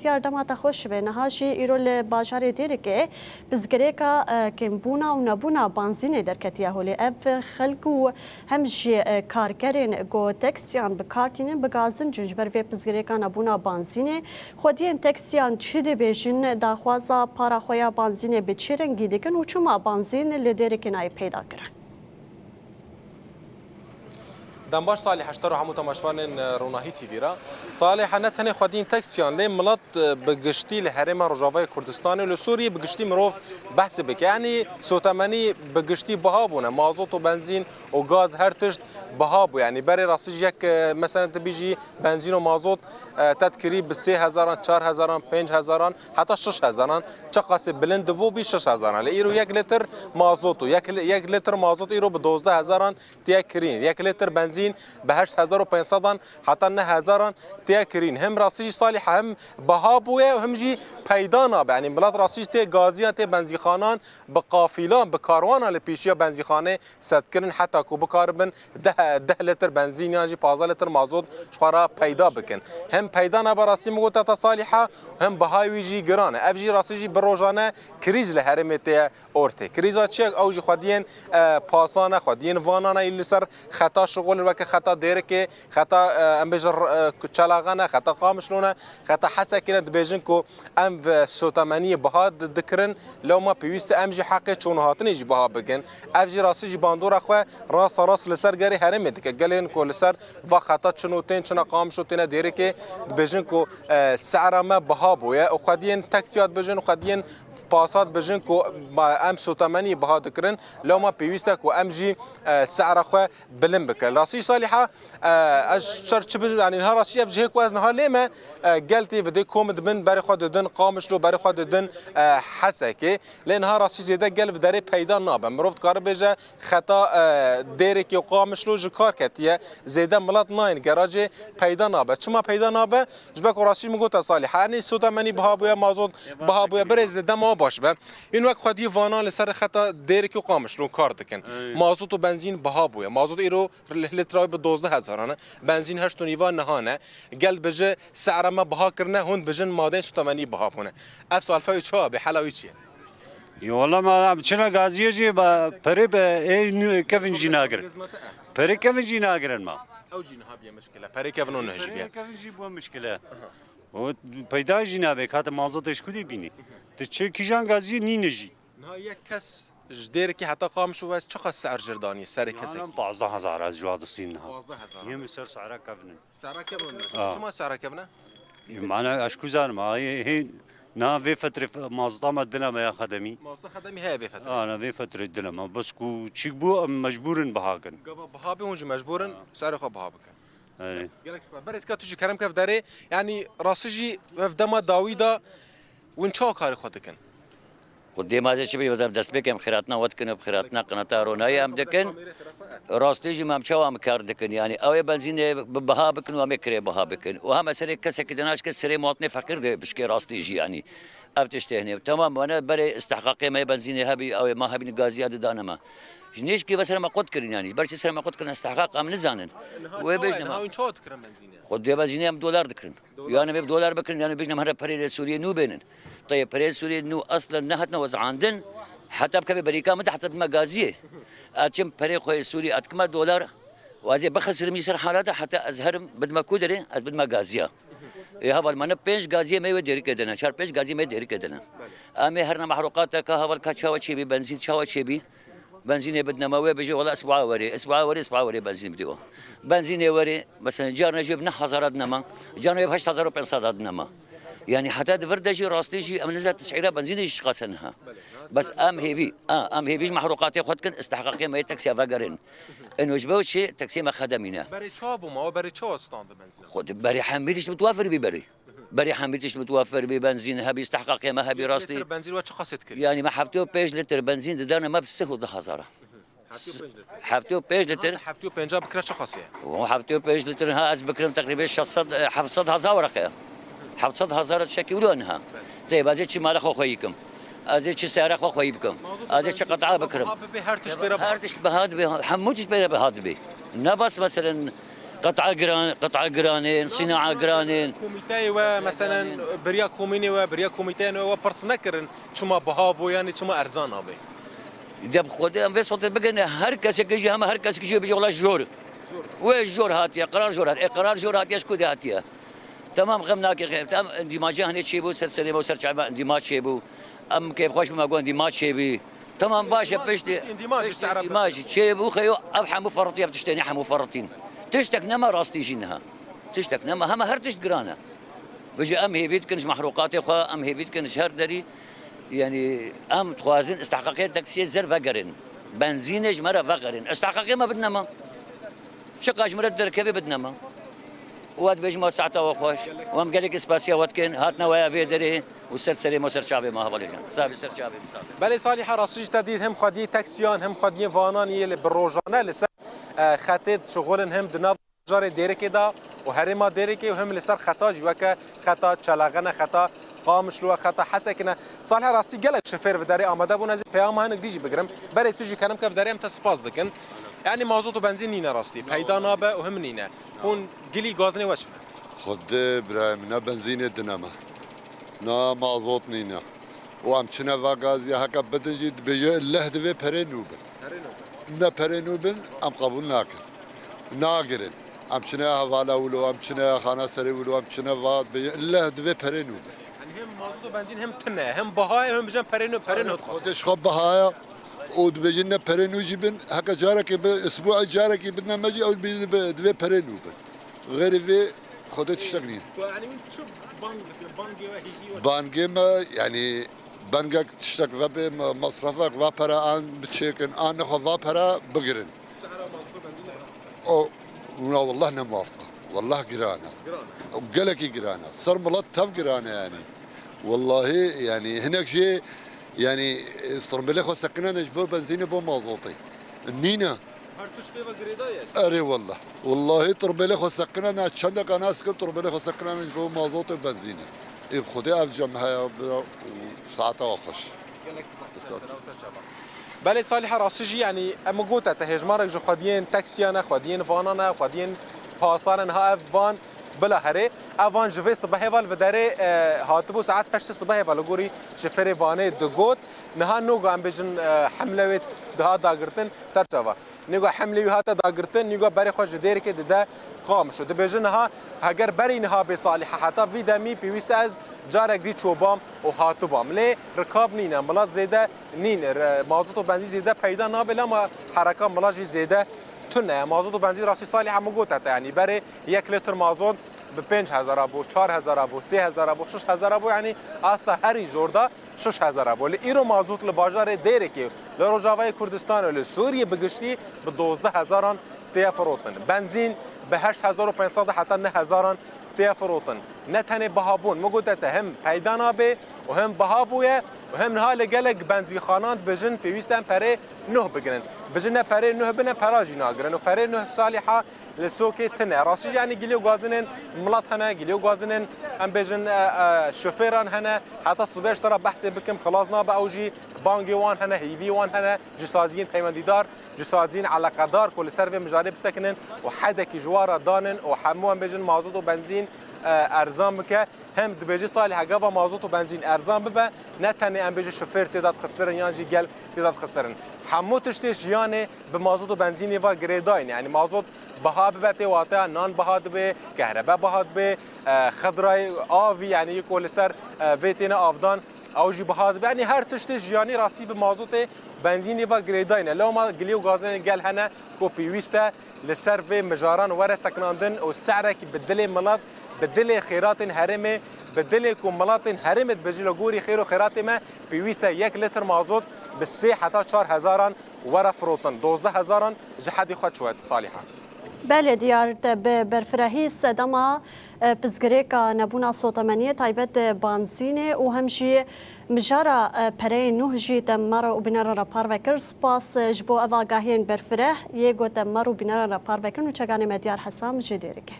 کتیار دمات خوش به نهاشی ایرول بازار دیره که بزگریکا کمبونا و نبونا بنزین در کتیه هولی اف خلقو همجی کارگرین گو تکسیان بکارتینن بگازن جنجبر و بزگریکا نبونا بنزین خودین تکسیان چی دی بیشین داخوازا پارا خویا بنزین بچیرنگی دیگن و چما بنزین لدیره کنای پیدا کرن. دنباش صالح اشتروا همو تماشفان روناهي تيفيرا صالح نتني خدين تاكسيان لي ملط بقشتي لهرم رجاوي كردستان ولسوريا بقشتي مروف بحث بك يعني سوتمني بقشتي بهابونه مازوت وبنزين وغاز هرتشت بهابو يعني بري راسيجك مثلا تبيجي بنزين ومازوت تذكري ب 3000 4000 5000 حتى 6000 تقاس بلند بو ب 6000 ليرو 1 لتر مازوت 1 لتر مازوت يرو ب 12000 تيكرين 1 لتر بنزين به 8500 حتى 9000 تيكرين هم راسيج صالح هم بهابوه وهم جي بيدانا يعني بلاد راسيج تي غازيان تي بنزيخانان بقافلان بكاروان لبيشيا بنزيخانه سدكرن حتى كو بكاربن 10 لتر بنزين يعني 15 لتر مازوت شخرا پیدا بکن هم پیدا نبراسی مگوتا تا صالحه هم بهایی جی گرانه افجی راسیجی بروجانه کریز لهرمت اورته کریزا چیک اوجی خودین پاسانه خودین وانانه ایلی سر خطا شغل وک خطا دیرکه خطا ام بجر چلاغانه خطا قامشلونه خطا حسکنه دبیجن کو ام سوتمنی بهاد دکرن لو ما پیوست ام جی حق چون هاتنی جی بها بگن افجی راسیجی باندور خو راس لسر گری هرمت که گلین کو لسر و خطا چنو تن چنا قام شو تنا دیره که بجن کو سعر ما بها بویا و خدین تاکسیات بجن و خدین پاسات بجن کو ام سوتمنی بها دکرن لو ما پیوسته کو ام جی سعر خو بلن بک راسی صالحه اشر چب یعنی ها راسی افجه کو از نها لما قالتي فيدي كومد بن بري خود دن قامش لو بري خود دن حسكه لان ها راسی زیده گل و دره پیدا ناب مروفت کار بجه خطا دیره که قامش لو کار کتیه زیده ملت ناین گراج پیدا نابه چما پیدا نابه جبک راسی میگوت صالح یعنی سوتمنی بهابویا مازود بهابویا برز دما باش به این وقت خودی وانان لسر خطا دیر که قامش لون کار دکن مازوت و بنزین بهابویا مازوت ایرو لیتر به 12000 بنزین 8 نیوان نهانه گل بجه سعر ما بها کرنه هند بجن ماده سوتمنی بهابونه اف سالفه چا به حلاوی چیه والله ما چنا غازیه جی با پری به ای کفن جناگر پری کفن جناگرن ما او جنها بیا مشكله پری کفن اون نهج بیا کفن جی بو مشکله و پیدا جنابه کات مازوتش کدی بینی تو چه کیجان غازی نی نجی نه یک کس جدیر که حتی قام شو از چقدر سعر جردانی سر کسی 12000 از جواد الصين 12000 يم سر سعر كفن سعر کفن شما سعر کفنه معنا اشكو زان ما هي نا في فتره مازطه مدنا ما خدمي مازطه خدمي هي في فتره انا في فتره دنا ما بس كو تشبو مجبورن بهاكن بهابي ونج مجبورن سعر خو بهابك اي قالك برس كاتو كرم كف داري يعني راسجي وفدما داويدا وين شو كاري خدكن خودی مازه چی بیوزم دست بکم خیراتنا وقت کنم خیراتنا قناتا رونایی هم دکن راستیجی مام چوام کار دکن یعنی اوی بنزین بها بکن و مکری بها بکن و هم سری کسی که دناش که سری مواطن فقیر ده بشکی راستیجی یعنی افتش تهنی تمام وانا برای استحقاقی ما بنزین هبی اوی ما هبی گازیات دانما جنيش كي بس ما قد كرين يعني برشي سر ما قد كرين استحقاق ام نزانن وبيجنا هاوين شو تكرم بنزين خد يا بنزين ام $1 دكرن يعني $1 بكرن يعني بيجنا مره بري سوريا نو بينن طيب بري سوريا نو اصلا نهتنا وزعاندن حتى بكبي بريكا متى حتى مغازيه اتشم بري خوي سوريا اتكما $1 وازي بخسر ميسر حالاته حتى ازهر بد ما كودري بد ما غازيه هاول من 5 غازيه مي ودير كدنا 4 5 غازيه مي دير كدنا امي هرنا محروقات كا هاول كاتشاو تشي بنزين شاو تشي بنزين بدنا مويه بيجي والله اسبوع وري بنزين بديوه بنزين وري مثلا جارنا جبنا حزاراتنا ما جارنا يب 8500 ما يعني حتى دفردجي راستيجي ام نزلت تسعيره بنزين ايش قاسنها بس ام هيفي محروقات ياخذ استحقاقيه ما تاكسي فاغرين انه جبوا شيء تاكسي ما خدمينا بري شابو ما بري شو ستاند بنزين خد بري حميتش متوفر بري حميتش متوفر ببنزين هبي استحقاقيه ما هبي راستي لتر بنزين وش قصت كل يعني ما حفتو 5 لتر بنزين دانا ما بسهل 10000 حفتو 5 لتر حفتو 5 بكره شو قصيه وحفتو 5 لتر ها از بكرم تقريبا 700,000 ورقه 700,000 تشكيلوا انها طيب هذا شيء مال اخو خويكم هذا شيء سعر اخو خويكم هذا شيء قطعه بكرم هرتش بهاد حموتش بهاد به نبس مثلا قطعه جرانين صناعه جرانين كوميتاي ومثلا بريا كوميني وبريا كوميتاي وبرسنكرن شما بهابو يعني شما ارزان ابي دب خود ام في صوت بقى هر كاس يجي هم هر كاس يجي بيجي والله جور والجور هاتيا قرار جور هات قرار جور هاتيا شكو هاتيا تمام غمناك تمام اندماج هنا تشيبو سرسري مو سرچ اندماج شيبو ام كيف خوش ما قول اندماج شيبي تمام باشا بشتي اندماج شيبو خيو ابحى مفرطين بتشتني حمو مفرطين تشتك نما راستي جنها تشتك نما هم هر تشت قرانا بيجي ام هي فيتكنش محروقاتي خا ام هي فيتكنش هر دري يعني ام توازن استحقاقيه تاكسي زر فقرن بنزينج مره فقرن استحقاقيه ما بدنا ما شقاش مرد ركبي بدنا ما واد بيجمع ساعته وخوش وام قال لك اسباسيا واتكن هاتنا ويا في دري وسرسري مو سرشابي ما هو لجان صافي سرشابي بله صالح راسج تدید هم خودی تاکسیان هم خودی وانان یه بروجانه لسر خطه شغلن هم دناب جار دیرکی دا و هرما دیرکی و هم لسر خطا جوکه خطا چلاغنه خطا قامش لو خطا حسكنا صالح راسي قالك شفير في داري اماده بو نازل بيام هنك ديجي بقرم بري تجي كلام كيف داري امت سباس دكن يعني مازوت وبنزين نينا راستي بيدا نابه وهم نينا هون قلي غازني وش خد ابراهيم نا بنزين دنما نا مازوت نينا وام چنا واغازي هكا بدنجي بيجي الله دبي برينوب نا برينوب ام قبول ناكر ناقرن ام چنا حوالا ولو ام چنا خانه سري ولو ام چنا واد بيجي الله دبي برينوب هم مازوت وبنزين هم تنه هم بهاي هم بجن برينو خودش خب بهايا ود بيجينا برينو جيبن هكا جارك اسبوع جارك بدنا مجي او دبي برينوب غير في خودت تشتغلين يعني شو بانجي ما يعني بانجك تشتغل في مصرفك وابرا ان بتشيكن ان خو وابرا بقرن او والله انا موافقه والله قرانا وقالك قرانا صار ملطف قرانا يعني والله يعني هناك شيء يعني استرمبليخ وسكننا نجبو بنزين بو مازوطي النينا اري والله تربليخ وسكننا تشندق ناس كم تربليخ وسكننا نجبو مازوطي بنزين خدي افجمها ساعتها وخش بله صالح راسجي يعني اما قوتا تهجمارك جو خدين تاكسيانا خدين فانانا خدين باسانا ها فان بلا هره اوان جوی صبح وال و داره هاتبو ساعت 8 صبح وال گوری شفر وانه دگوت نه نوگا ام بجن حمله ده داگرتن سرچوا نگو حمله هات داگرتن نگو بری خوش دیر که ده قام شد بجن ها اگر بری نه به صالح حتی وی دمی پیوست از جارک دی چوبام و هاتبام لی رکاب نینه ملات زیده نین مازوت و بنزین زیده پیدا نابلا ما حرکات ملاجی زیده تنه مازوت و بنزین راسی صالح هم گوته یعنی بری 1 لیتر مازوت به 5000 ابو 4000 ابو 3000 ابو 6000 ابو يعني اصلا هر جوردا 6000 ابو ایرو مازوت ل بازار دیره که ل روجاوای کردستان و ل سوریه بگشتی به 12000 تیا فروتن بنزین به 8500 حتی 9000 تیا فروتن نه تنه بهابون مگوده هم پیدا نابه و هم بهابویه و هم حال گلک بنزین خانات بجن پیوستن پره نه بگرن بجن پره نه بنه پراجی ناگرن و پره نه صالحه لسوكي تنه راسي يعني قليو غازنين ملات هنا قليو غازنين ام بيجن شوفيران هنا حتى الصبيش ترى بحسب بكم خلاصنا باوجي بانجي وان هنا هيفي وان هنا جسازين بيمنديدار جسازين على قدار كل سيرفي مجارب سكنن وحدك جوارا دانن وحموان بيجن مازوت وبنزين ارزان بك هم دبيجي صالح قبا مازوت وبنزين ارزان ببا نتني ام بيجي شوفير تداد خسرن يانجي قال تداد خسرن حمو تشتيش يعني بمازوت وبنزين يفا جريداين يعني مازوت بها ببته واتا نان بها به كهرباء بها به خضراي آوي يعني يكون سر فيتنا افدان او جي بها يعني هر تشتي جياني راسي بمازوت بنزين و جريداين لو ما قليو غازن قال هنا كو بيويستا لسر في مجاران ورا سكناندن او سعرك بدل ملات بدل خيرات هرمه بدل كملات هرمت بجيلو غوري خير وخيرات ما بيويستا 1 لتر مازوت بالسي حتى 4000 ورا فروتن 12000 جحدي خد شويه صالحه بله دیار برفراهی سدما پزگریکا نبونا صوتمنیه تایبت بانزینه و همشی مجارا پره نه جی تمر و بینار را پار وکر سپاس جبو اواگاهین برفره یه گو تمر و بینار را پار وکر و چگانه مدیار حسام جدیرکه